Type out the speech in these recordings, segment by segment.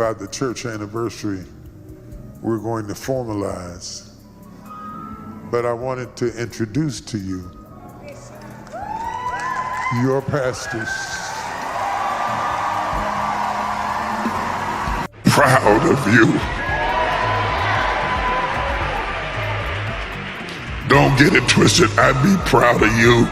by the church anniversary, we're going to formalize. But I wanted to introduce to you your pastors. Proud of you. Don't get it twisted. I'd be proud of you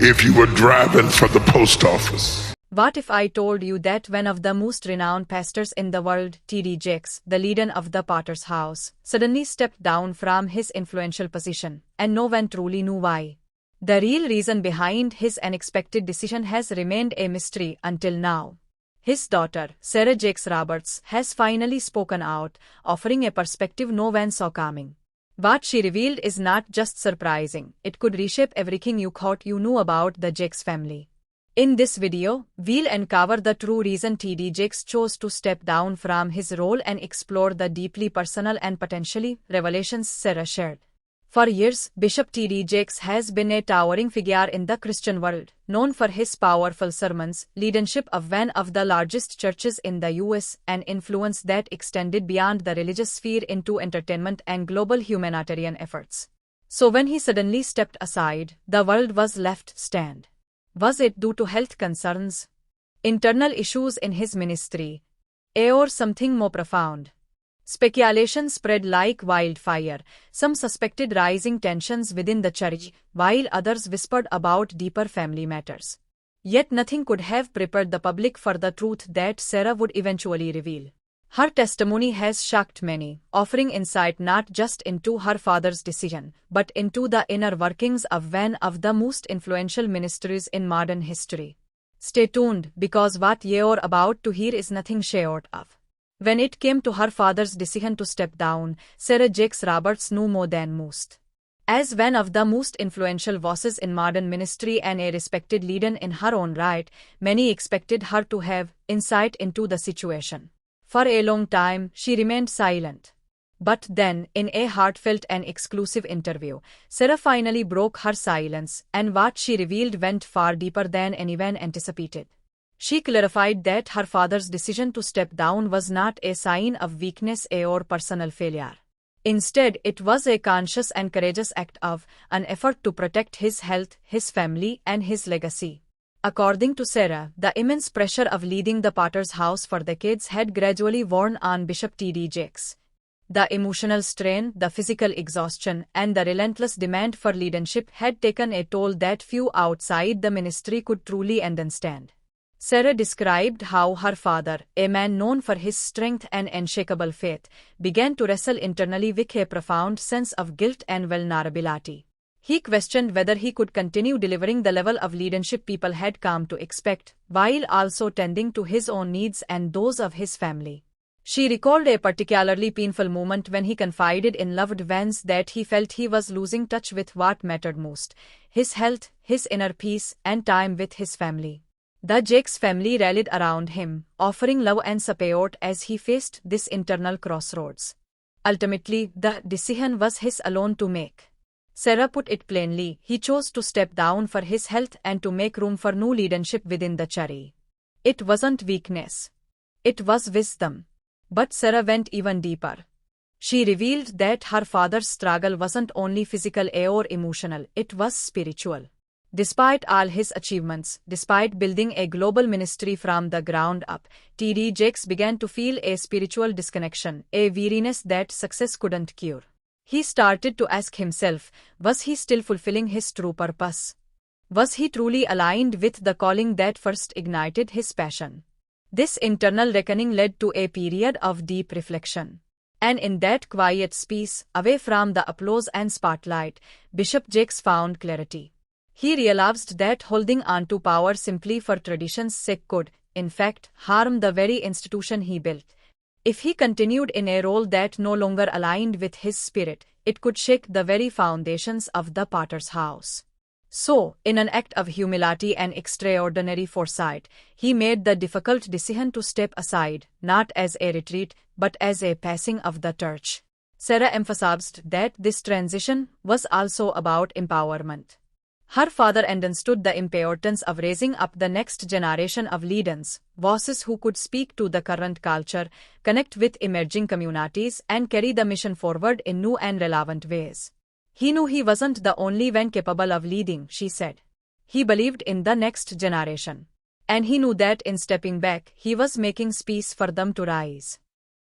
if you were driving for the post office. What if I told you that one of the most renowned pastors in the world, T.D. Jakes, the leader of the Potter's House, suddenly stepped down from his influential position, and no one truly knew why? The real reason behind his unexpected decision has remained a mystery until now. His daughter, Sarah Jakes Roberts, has finally spoken out, offering a perspective no one saw coming. What she revealed is not just surprising, it could reshape everything you thought you knew about the Jakes family. In this video, we'll uncover the true reason T.D. Jakes chose to step down from his role and explore the deeply personal and potentially revelations Sarah shared. For years, Bishop T.D. Jakes has been a towering figure in the Christian world, known for his powerful sermons, leadership of one of the largest churches in the U.S., and influence that extended beyond the religious sphere into entertainment and global humanitarian efforts. So when he suddenly stepped aside, the world was left stunned. Was it due to health concerns, internal issues in his ministry, or something more profound? Speculation spread like wildfire. Some suspected rising tensions within the church, while others whispered about deeper family matters. Yet nothing could have prepared the public for the truth that Sarah would eventually reveal. Her testimony has shocked many, offering insight not just into her father's decision, but into the inner workings of one of the most influential ministries in modern history. Stay tuned, because what you're about to hear is nothing short of. When it came to her father's decision to step down, Sarah Jakes Roberts knew more than most. As one of the most influential voices in modern ministry and a respected leader in her own right, many expected her to have insight into the situation. For a long time, she remained silent. But then, in a heartfelt and exclusive interview, Sarah finally broke her silence, and what she revealed went far deeper than anyone anticipated. She clarified that her father's decision to step down was not a sign of weakness or personal failure. Instead, it was a conscious and courageous act of an effort to protect his health, his family, and his legacy. According to Sarah, the immense pressure of leading the Potter's House for decades had gradually worn on Bishop T.D. Jakes. The emotional strain, the physical exhaustion, and the relentless demand for leadership had taken a toll that few outside the ministry could truly understand. Sarah described how her father, a man known for his strength and unshakable faith, began to wrestle internally with a profound sense of guilt and vulnerability. He questioned whether he could continue delivering the level of leadership people had come to expect, while also tending to his own needs and those of his family. She recalled a particularly painful moment when he confided in loved ones that he felt he was losing touch with what mattered most: his health, his inner peace, and time with his family. The Jakes family rallied around him, offering love and support as he faced this internal crossroads. Ultimately, the decision was his alone to make. Sarah put it plainly, he chose to step down for his health and to make room for new leadership within the church. It wasn't weakness. It was wisdom. But Sarah went even deeper. She revealed that her father's struggle wasn't only physical or emotional, it was spiritual. Despite all his achievements, despite building a global ministry from the ground up, T.D. Jakes began to feel a spiritual disconnection, a weariness that success couldn't cure. He started to ask himself, was he still fulfilling his true purpose? Was he truly aligned with the calling that first ignited his passion? This internal reckoning led to a period of deep reflection. And in that quiet space, away from the applause and spotlight, Bishop Jakes found clarity. He realized that holding on to power simply for tradition's sake could, in fact, harm the very institution he built. If he continued in a role that no longer aligned with his spirit, it could shake the very foundations of the Potter's House. So, in an act of humility and extraordinary foresight, he made the difficult decision to step aside, not as a retreat, but as a passing of the torch. Sarah emphasized that this transition was also about empowerment. Her father understood the importance of raising up the next generation of leaders, voices who could speak to the current culture, connect with emerging communities, and carry the mission forward in new and relevant ways. He knew he wasn't the only one capable of leading, she said. He believed in the next generation. And he knew that in stepping back, he was making space for them to rise.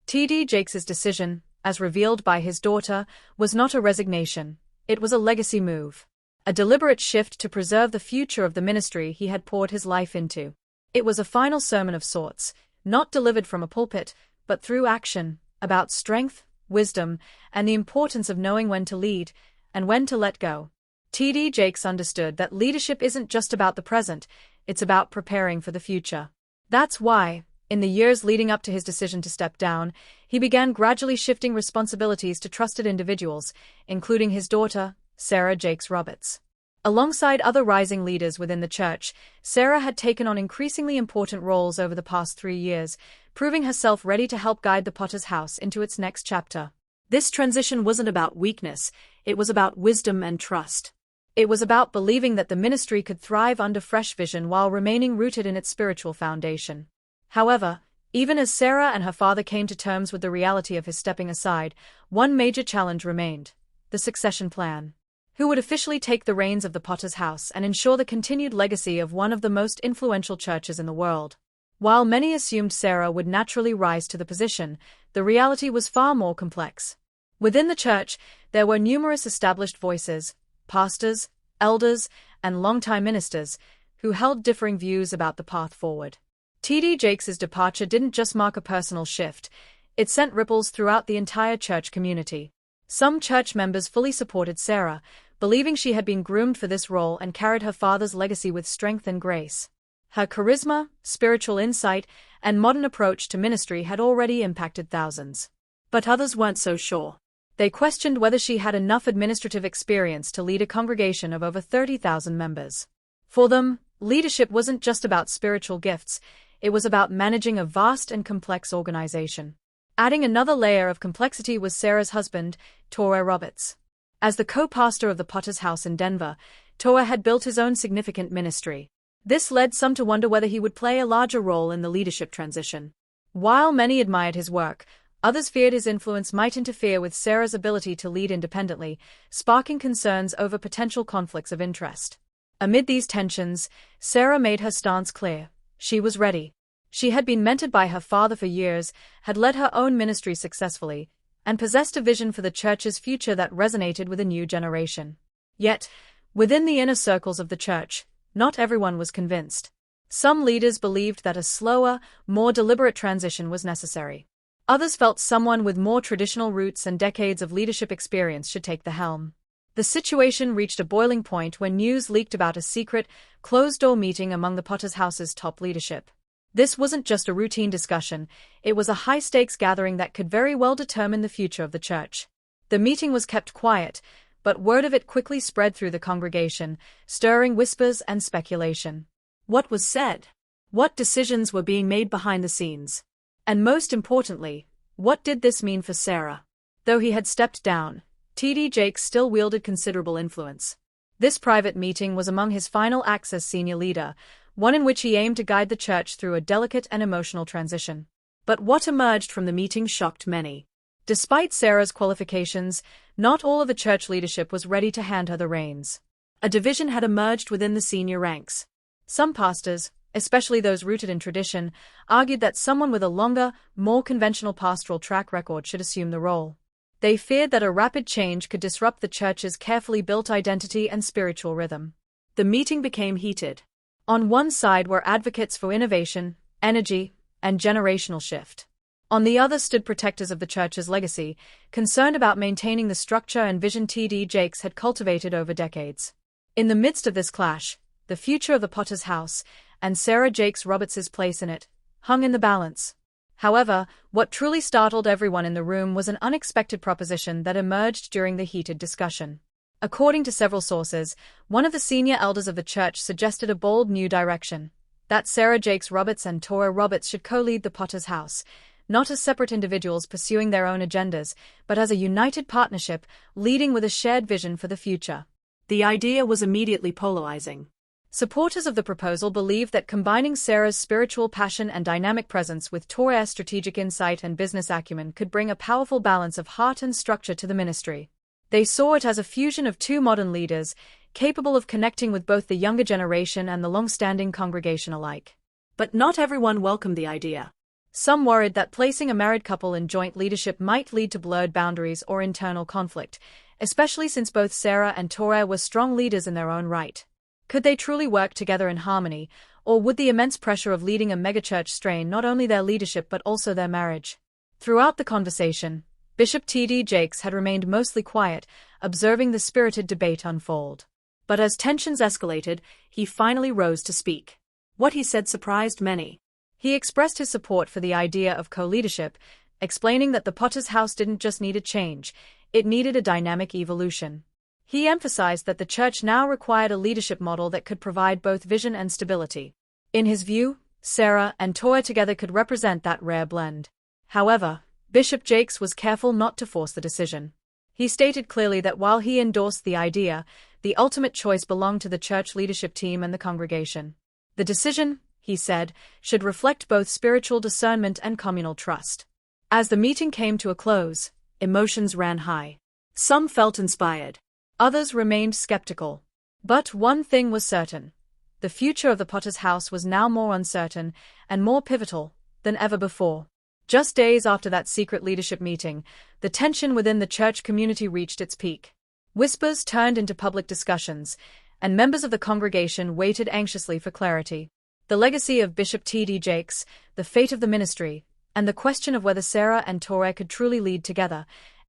T.D. Jakes' decision, as revealed by his daughter, was not a resignation, it was a legacy move. A deliberate shift to preserve the future of the ministry he had poured his life into. It was a final sermon of sorts, not delivered from a pulpit, but through action, about strength, wisdom, and the importance of knowing when to lead, and when to let go. T.D. Jakes understood that leadership isn't just about the present, it's about preparing for the future. That's why, in the years leading up to his decision to step down, he began gradually shifting responsibilities to trusted individuals, including his daughter, Sarah Jakes Roberts. Alongside other rising leaders within the church, Sarah had taken on increasingly important roles over the past 3 years, proving herself ready to help guide the Potter's House into its next chapter. This transition wasn't about weakness, it was about wisdom and trust. It was about believing that the ministry could thrive under fresh vision while remaining rooted in its spiritual foundation. However, even as Sarah and her father came to terms with the reality of his stepping aside, one major challenge remained: the succession plan. Who would officially take the reins of the Potter's House and ensure the continued legacy of one of the most influential churches in the world? While many assumed Sarah would naturally rise to the position, the reality was far more complex. Within the church, there were numerous established voices, pastors, elders, and longtime ministers, who held differing views about the path forward. T.D. Jakes' departure didn't just mark a personal shift, it sent ripples throughout the entire church community. Some church members fully supported Sarah, believing she had been groomed for this role and carried her father's legacy with strength and grace. Her charisma, spiritual insight, and modern approach to ministry had already impacted thousands. But others weren't so sure. They questioned whether she had enough administrative experience to lead a congregation of over 30,000 members. For them, leadership wasn't just about spiritual gifts, it was about managing a vast and complex organization. Adding another layer of complexity was Sarah's husband, Torah Roberts. As the co-pastor of the Potter's House in Denver, Torah had built his own significant ministry. This led some to wonder whether he would play a larger role in the leadership transition. While many admired his work, others feared his influence might interfere with Sarah's ability to lead independently, sparking concerns over potential conflicts of interest. Amid these tensions, Sarah made her stance clear. She was ready. She had been mentored by her father for years, had led her own ministry successfully, and possessed a vision for the church's future that resonated with a new generation. Yet, within the inner circles of the church, not everyone was convinced. Some leaders believed that a slower, more deliberate transition was necessary. Others felt someone with more traditional roots and decades of leadership experience should take the helm. The situation reached a boiling point when news leaked about a secret, closed-door meeting among the Potter's House's top leadership. This wasn't just a routine discussion, it was a high-stakes gathering that could very well determine the future of the church. The meeting was kept quiet, but word of it quickly spread through the congregation, stirring whispers and speculation. What was said? What decisions were being made behind the scenes? And most importantly, what did this mean for Sarah? Though he had stepped down, T.D. Jakes still wielded considerable influence. This private meeting was among his final acts as senior leader, one in which he aimed to guide the church through a delicate and emotional transition. But what emerged from the meeting shocked many. Despite Sarah's qualifications, not all of the church leadership was ready to hand her the reins. A division had emerged within the senior ranks. Some pastors, especially those rooted in tradition, argued that someone with a longer, more conventional pastoral track record should assume the role. They feared that a rapid change could disrupt the church's carefully built identity and spiritual rhythm. The meeting became heated. On one side were advocates for innovation, energy, and generational shift. On the other stood protectors of the church's legacy, concerned about maintaining the structure and vision T.D. Jakes had cultivated over decades. In the midst of this clash, the future of the Potter's House, and Sarah Jakes Roberts' place in it, hung in the balance. However, what truly startled everyone in the room was an unexpected proposition that emerged during the heated discussion. According to several sources, one of the senior elders of the church suggested a bold new direction, that Sarah Jakes Roberts and Torah Roberts should co-lead the Potter's House, not as separate individuals pursuing their own agendas, but as a united partnership, leading with a shared vision for the future. The idea was immediately polarizing. Supporters of the proposal believed that combining Sarah's spiritual passion and dynamic presence with Torah's strategic insight and business acumen could bring a powerful balance of heart and structure to the ministry. They saw it as a fusion of two modern leaders, capable of connecting with both the younger generation and the long-standing congregation alike. But not everyone welcomed the idea. Some worried that placing a married couple in joint leadership might lead to blurred boundaries or internal conflict, especially since both Sarah and Torah were strong leaders in their own right. Could they truly work together in harmony, or would the immense pressure of leading a megachurch strain not only their leadership but also their marriage? Throughout the conversation, Bishop T.D. Jakes had remained mostly quiet, observing the spirited debate unfold. But as tensions escalated, he finally rose to speak. What he said surprised many. He expressed his support for the idea of co-leadership, explaining that the Potter's House didn't just need a change, it needed a dynamic evolution. He emphasized that the church now required a leadership model that could provide both vision and stability. In his view, Sarah and Torah together could represent that rare blend. However, Bishop Jakes was careful not to force the decision. He stated clearly that while he endorsed the idea, the ultimate choice belonged to the church leadership team and the congregation. The decision, he said, should reflect both spiritual discernment and communal trust. As the meeting came to a close, emotions ran high. Some felt inspired. Others remained skeptical. But one thing was certain. The future of the Potter's House was now more uncertain and more pivotal than ever before. Just days after that secret leadership meeting, the tension within the church community reached its peak. Whispers turned into public discussions, and members of the congregation waited anxiously for clarity. The legacy of Bishop T.D. Jakes, the fate of the ministry, and the question of whether Sarah and Torah could truly lead together,